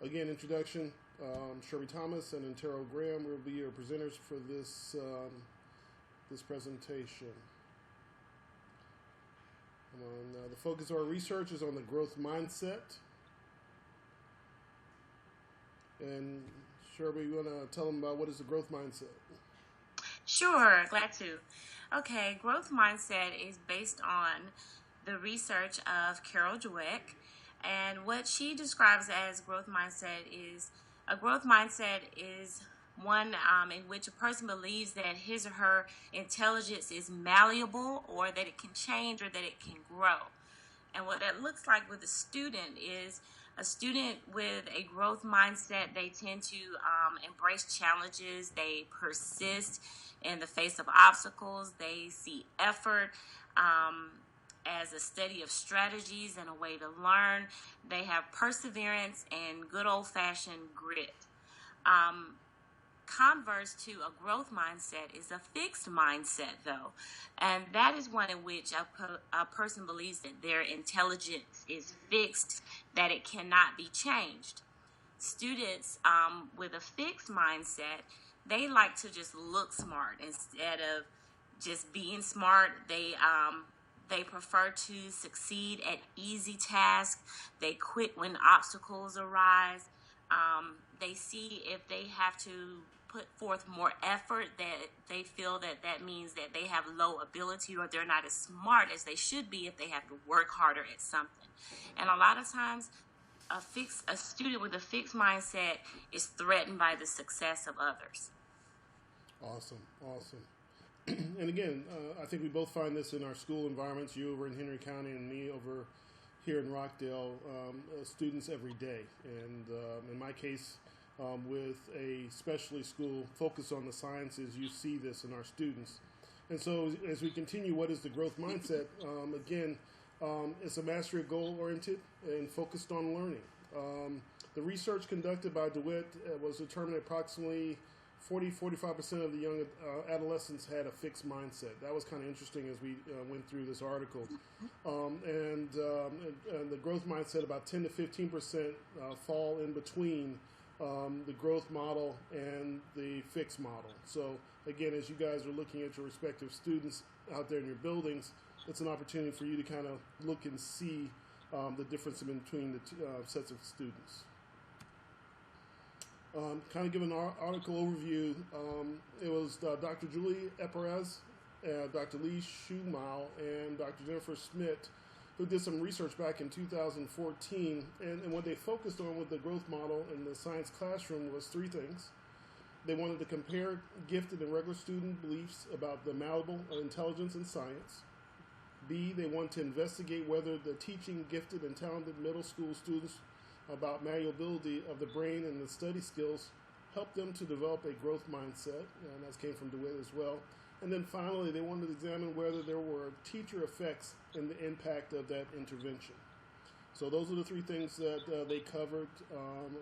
Again, introduction. Sherby Thomas and Antero Graham will be your presenters for this presentation. The focus of our research is on the growth mindset. And Sherby, you want to tell them about what is the growth mindset? Sure, glad to. Okay, growth mindset is based on the research of Carol Dweck. And what she describes as growth mindset is a growth mindset is one in which a person believes that his or her intelligence is malleable or that it can change or that it can grow. And what that looks like with a student is a student with a growth mindset, they tend to embrace challenges, they persist in the face of obstacles, they see effort as a study of strategies and a way to learn. They have perseverance and good old fashioned grit. Um, Converse to a growth mindset is a fixed mindset, though, and that is one in which a person believes that their intelligence is fixed, that it cannot be changed. Students with a fixed mindset, they like to just look smart instead of just being smart. They prefer to succeed at easy tasks. They quit when obstacles arise. They see if they have to put forth more effort, that they feel that that means that they have low ability or they're not as smart as they should be if they have to work harder at something. And a lot of times a student with a fixed mindset is threatened by the success of others. Awesome, awesome. And again, I think we both find this in our school environments. You over in Henry County and me over here in Rockdale. Students every day, and in my case, with a specialty school focused on the sciences, you see this in our students. And so, as we continue, what is the growth mindset? Again, it's a mastery goal oriented and focused on learning. The research conducted by DeWitt was determined approximately 45% of the young adolescents had a fixed mindset. That was kind of interesting as we went through this article. And the growth mindset, about 10 to 15% fall in between the growth model and the fixed model. So, again, as you guys are looking at your respective students out there in your buildings, it's an opportunity for you to kind of look and see the difference in between the two, sets of students. Kind of give an article overview. It was Dr. Julie Eperez, Dr. Lee Schumaul, and Dr. Jennifer Schmidt who did some research back in 2014. And what they focused on with the growth model in the science classroom was three things. They wanted to compare gifted and regular student beliefs about the malleable of intelligence in science. B, they wanted to investigate whether the teaching gifted and talented middle school students about malleability of the brain and the study skills help them to develop a growth mindset, and that came from DeWitt as well. And then finally, they wanted to examine whether there were teacher effects in the impact of that intervention. So those are the three things that they covered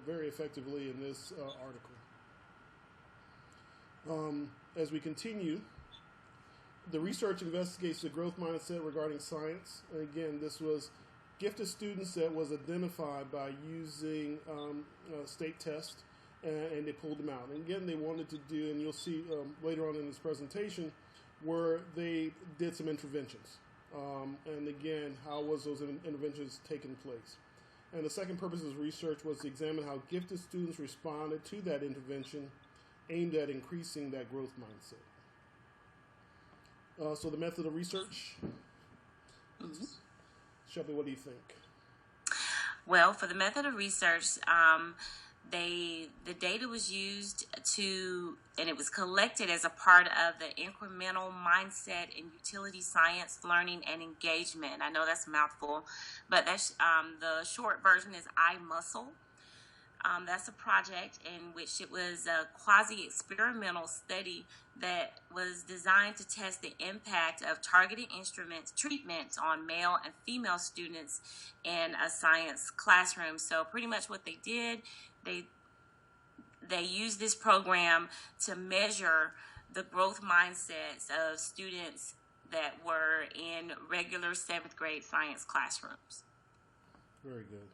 very effectively in this article. As we continue, the research investigates the growth mindset regarding science. And again, this was gifted students that was identified by using a state test, and they pulled them out. And again, they wanted to do, and you'll see later on in this presentation, where they did some interventions. And again, how was those interventions taking place? And the second purpose of research was to examine how gifted students responded to that intervention aimed at increasing that growth mindset. So the method of research, Shelby, what do you think? Well, for the method of research, the data was used and it was collected as a part of the incremental mindset and utility science learning and engagement. I know that's a mouthful, but that's the short version is iMuscle. That's a project in which it was a quasi-experimental study that was designed to test the impact of targeted treatments on male and female students in a science classroom. So pretty much what they did, they used this program to measure the growth mindsets of students that were in regular 7th grade science classrooms. Very good.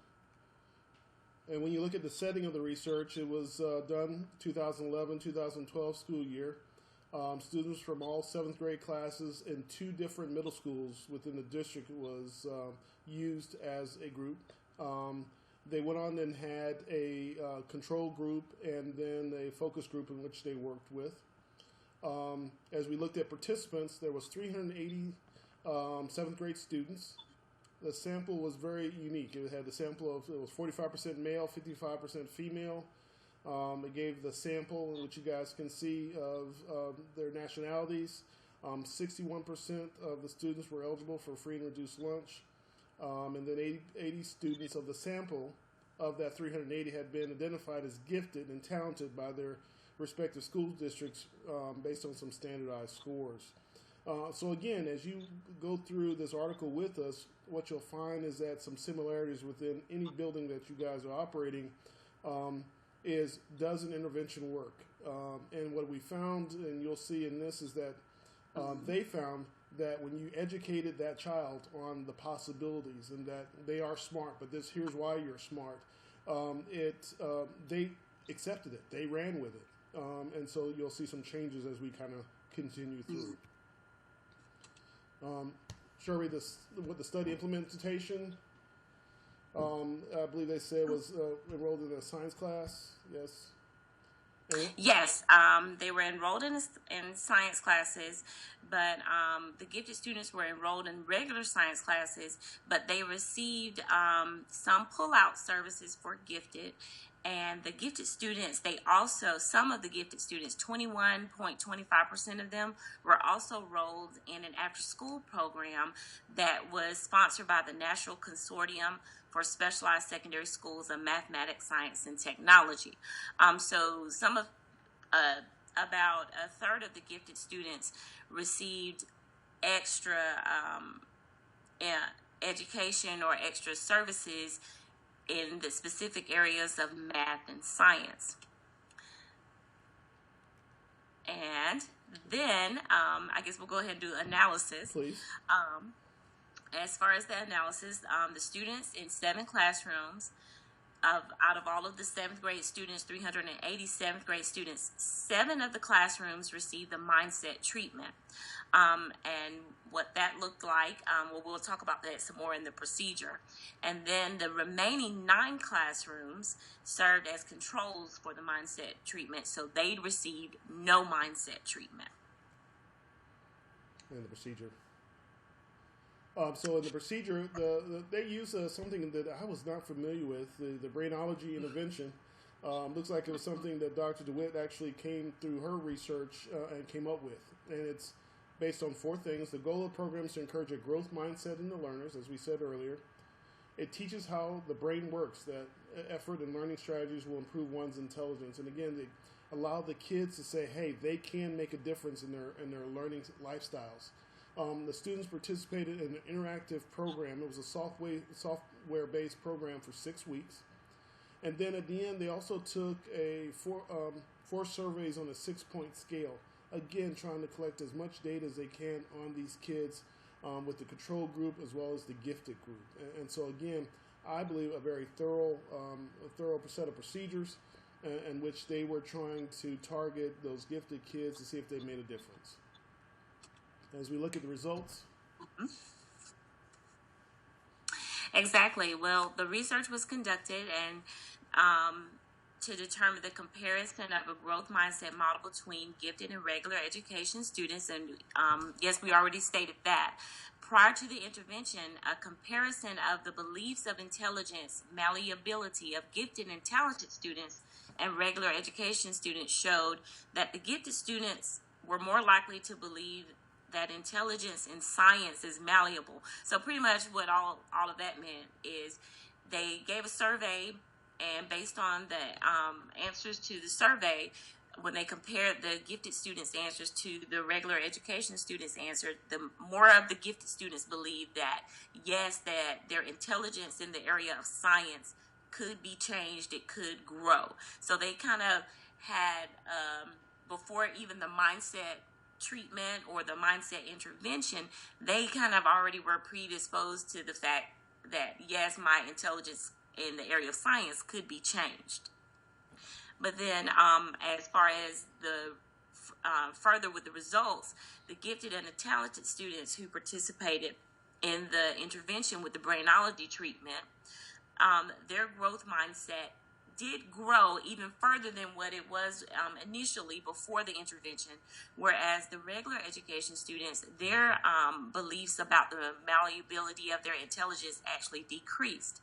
And when you look at the setting of the research, it was done 2011-2012 school year. Students from all seventh grade classes in two different middle schools within the district was used as a group. They went on and had a control group and then a focus group in which they worked with. As we looked at participants, there was 380 seventh grade students. The sample was very unique. It had the sample of, it was 45% male, 55% female. It gave the sample, which you guys can see, of their nationalities. 61% of the students were eligible for free and reduced lunch. And then 80 students of the sample of that 380 had been identified as gifted and talented by their respective school districts based on some standardized scores. So again, as you go through this article with us, what you'll find is that some similarities within any building that you guys are operating is, does an intervention work? And what we found, and you'll see in this, is that they found that when you educated that child on the possibilities and that they are smart, but here's why you're smart, they accepted it. They ran with it. And so you'll see some changes as we kind of continue through. Sherry, what the study implementation, I believe they said was enrolled in a science class. Yes. Yes, they were enrolled in science classes, but the gifted students were enrolled in regular science classes, but they received some pull-out services for gifted. And the gifted students, some of the gifted students, 21.25% of them, were also enrolled in an after-school program that was sponsored by the National Consortium for Specialized Secondary Schools of Mathematics, Science, and Technology. So about a third of the gifted students received extra education or extra services in the specific areas of math and science. And then I guess we'll go ahead and do analysis. Please. As far as the analysis, the students in 7 classrooms, out of all of the 7th grade students, 380 7th grade students, 7 of the classrooms received the mindset treatment. And what that looked like, we'll talk about that some more in the procedure. And then the remaining 9 classrooms served as controls for the mindset treatment, so they received no mindset treatment. In the procedure. So in the procedure, they use something that I was not familiar with, the brainology intervention. Looks like it was something that Dr. DeWitt actually came through her research and came up with. And it's based on 4 things. The goal of the program is to encourage a growth mindset in the learners, as we said earlier. It teaches how the brain works, that effort and learning strategies will improve one's intelligence. And again, they allow the kids to say, hey, they can make a difference in their learning lifestyles. The students participated in an interactive program. It was a software-based program for 6 weeks. And then at the end, they also took 4 surveys on a 6-point scale. Again, trying to collect as much data as they can on these kids with the control group as well as the gifted group. And so again, I believe a very thorough set of procedures in which they were trying to target those gifted kids to see if they made a difference. As we look at the results. Exactly. Well, the research was conducted and to determine the comparison of a growth mindset model between gifted and regular education students. And yes, we already stated that. Prior to the intervention, a comparison of the beliefs of intelligence, malleability of gifted and talented students and regular education students showed that the gifted students were more likely to believe that intelligence in science is malleable. So pretty much what all of that meant is they gave a survey, and based on the answers to the survey, when they compared the gifted students' answers to the regular education students' answers, the more of the gifted students believed that, yes, that their intelligence in the area of science could be changed, it could grow. So they kind of had, before even the mindset treatment or the mindset intervention, they kind of already were predisposed to the fact that, yes, my intelligence in the area of science could be changed. But then, as far as the further with the results, the gifted and the talented students who participated in the intervention with the brainology treatment, their growth mindset did grow even further than what it was initially before the intervention, whereas the regular education students, their beliefs about the malleability of their intelligence actually decreased.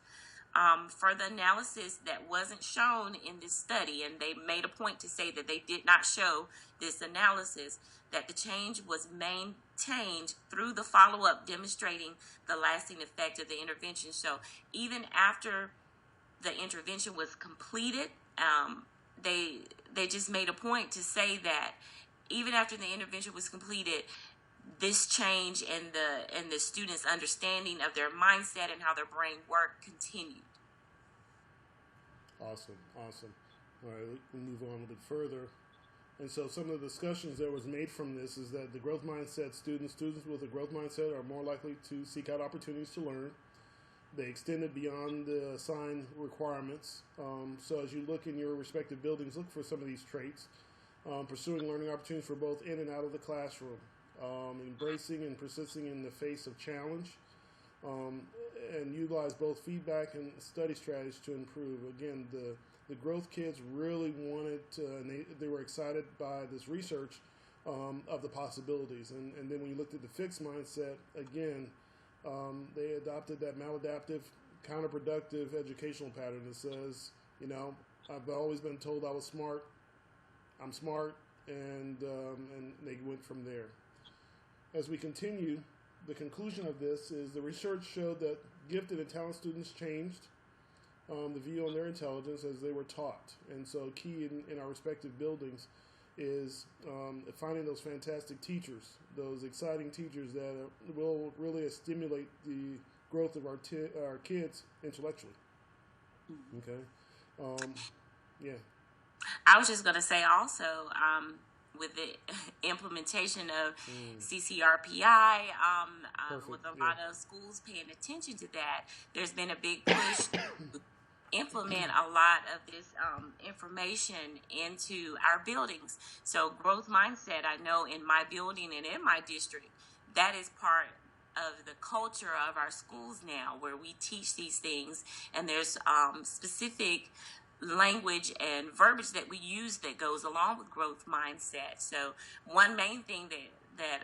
Further analysis that wasn't shown in this study, and they made a point to say that they did not show this analysis, that the change was maintained through the follow-up demonstrating the lasting effect of the intervention. So even after the intervention was completed, they just made a point to say that even after the intervention was completed, this change in the students' understanding of their mindset and how their brain worked continued. Awesome. All right, we'll move on a bit further. And so some of the discussions that was made from this is that the growth mindset students with a growth mindset are more likely to seek out opportunities to learn. They extended beyond the assigned requirements. So as you look in your respective buildings, look for some of these traits. Pursuing learning opportunities for both in and out of the classroom. Embracing and persisting in the face of challenge. And utilize both feedback and study strategies to improve. Again, the growth kids really wanted to, and they were excited by this research of the possibilities. And then when you looked at the fixed mindset, again, they adopted that maladaptive, counterproductive educational pattern that says, I've always been told I was smart, I'm smart, and they went from there. As we continue, the conclusion of this is the research showed that gifted and talented students changed the view on their intelligence as they were taught. And so key in our respective buildings is finding those fantastic teachers, those exciting teachers that will really stimulate the growth of our kids intellectually. Okay. Yeah. I was just going to say also, with the implementation of CCRPI, with a lot of schools paying attention to that, there's been a big push to implement a lot of this information into our buildings. So growth mindset, I know in my building and in my district, that is part of the culture of our schools now, where we teach these things, and there's specific language and verbiage that we use that goes along with growth mindset. So one main thing that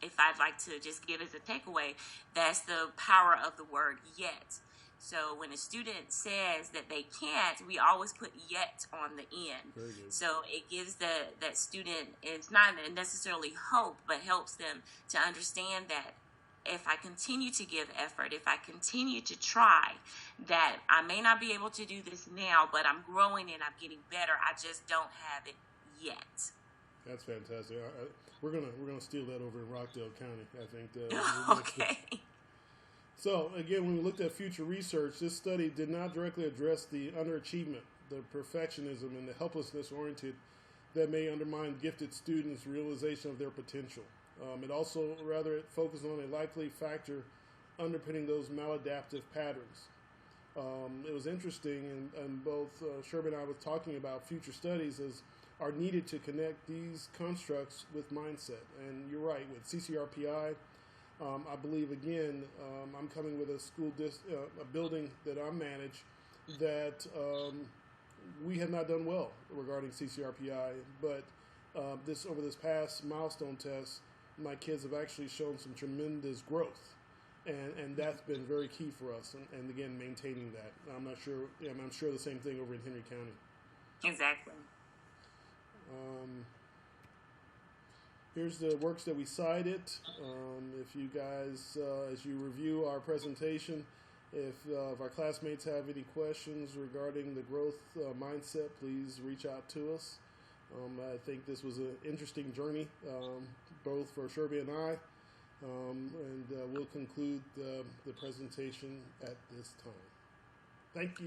if I'd like to just give as a takeaway, that's the power of the word yet. So when a student says that they can't, we always put yet on the end. So it gives that student, it's not necessarily hope, but helps them to understand that if I continue to give effort, if I continue to try, that I may not be able to do this now, but I'm growing and I'm getting better. I just don't have it yet. That's fantastic. We're gonna steal that over in Rockdale County, I think. Okay. So again, when we looked at future research, this study did not directly address the underachievement, the perfectionism, and the helplessness oriented that may undermine gifted students' realization of their potential. It also it focused on a likely factor underpinning those maladaptive patterns. It was interesting, and both Sherby and I was talking about future studies are needed to connect these constructs with mindset. And you're right, with CCRPI, I believe, again, I'm coming with a building that I manage that we have not done well regarding CCRPI, but over this past milestone test, my kids have actually shown some tremendous growth, and that's been very key for us. And again, maintaining that. I'm not sure. I'm sure the same thing over in Henry County. Exactly. Here's the works that we cited. If you guys, as you review our presentation, if our classmates have any questions regarding the growth mindset, please reach out to us. I think this was an interesting journey, both for Sherby and I, and we'll conclude the presentation at this time. Thank you.